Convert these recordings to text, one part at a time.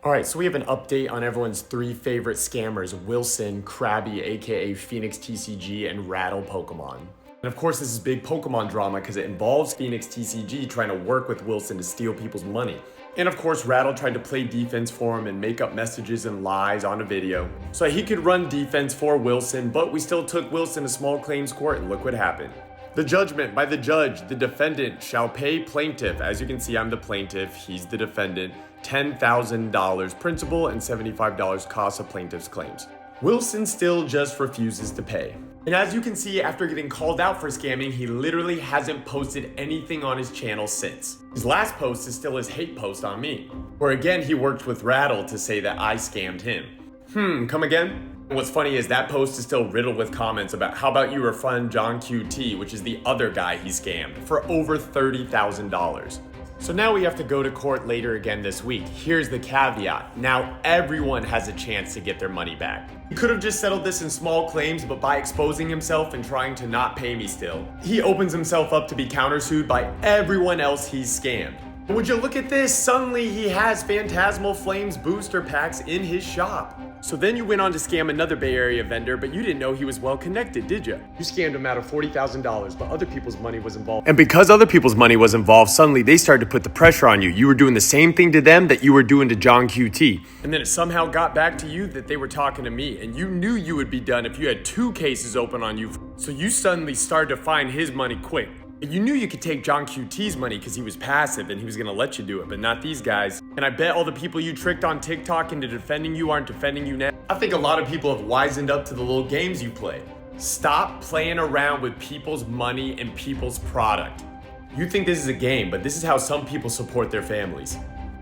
All right, so we have an update on everyone's three favorite scammers, Wilson, Krabby, aka Phoenix TCG, and Rattle Pokemon. And of course, this is big Pokemon drama because it involves Phoenix TCG trying to work with Wilson to steal people's money. And of course, Rattle tried to play defense for him and make up messages and lies on a video so he could run defense for Wilson, but we still took Wilson to small claims court and look what happened. The judgment by the judge, the defendant shall pay plaintiff. As you can see, I'm the plaintiff, he's the defendant. $10,000 principal and $75 cost of plaintiff's claims. Wilson still just refuses to pay. And as you can see, after getting called out for scamming, he literally hasn't posted anything on his channel since. His last post is still his hate post on me, where again he worked with Rattle to say that I scammed him. Come again? What's funny is that post is still riddled with comments about how about you refund John QT, which is the other guy he scammed, for over $30,000. So now we have to go to court later again this week. Here's the caveat. Now everyone has a chance to get their money back. He could have just settled this in small claims, but by exposing himself and trying to not pay me still, he opens himself up to be countersued by everyone else he's scammed. And would you look at this? Suddenly he has Phantasmal Flames booster packs in his shop. So then you went on to scam another Bay Area vendor, but you didn't know he was well connected, did you? You scammed him out of $40,000, but other people's money was involved. And because other people's money was involved, suddenly they started to put the pressure on you. You were doing the same thing to them that you were doing to John QT. And then it somehow got back to you that they were talking to me, and you knew you would be done if you had 2 cases open on you. So you suddenly started to find his money quick. You knew you could take John QT's money because he was passive and he was going to let you do it, but not these guys. And I bet all the people you tricked on TikTok into defending you aren't defending you now. I think a lot of people have wisened up to the little games you play. Stop playing around with people's money and people's product. You think this is a game, but this is how some people support their families.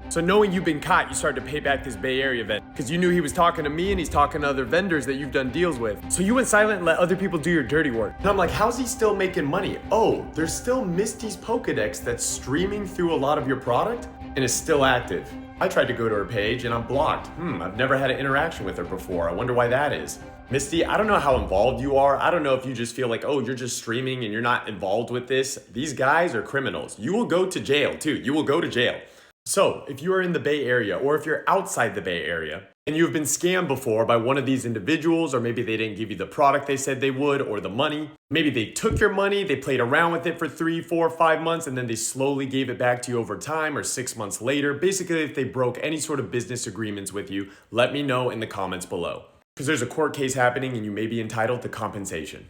So knowing you've been caught, you started to pay back this Bay Area vendor because you knew he was talking to me and he's talking to other vendors that you've done deals with. So you went silent and let other people do your dirty work. And I'm like, how's he still making money? Oh, there's still Misty's Pokedex that's streaming through a lot of your product and is still active. I tried to go to her page and I'm blocked. I've never had an interaction with her before. I wonder why that is. Misty, I don't know how involved you are. I don't know if you just feel like, oh, you're just streaming and you're not involved with this. These guys are criminals. You will go to jail too. You will go to jail. So, if you are in the Bay Area or if you're outside the Bay Area and you've been scammed before by one of these individuals, or maybe they didn't give you the product they said they would or the money, maybe they took your money, they played around with it for 3, 4, 5 months, and then they slowly gave it back to you over time or 6 months later. Basically, if they broke any sort of business agreements with you, let me know in the comments below. Because there's a court case happening and you may be entitled to compensation.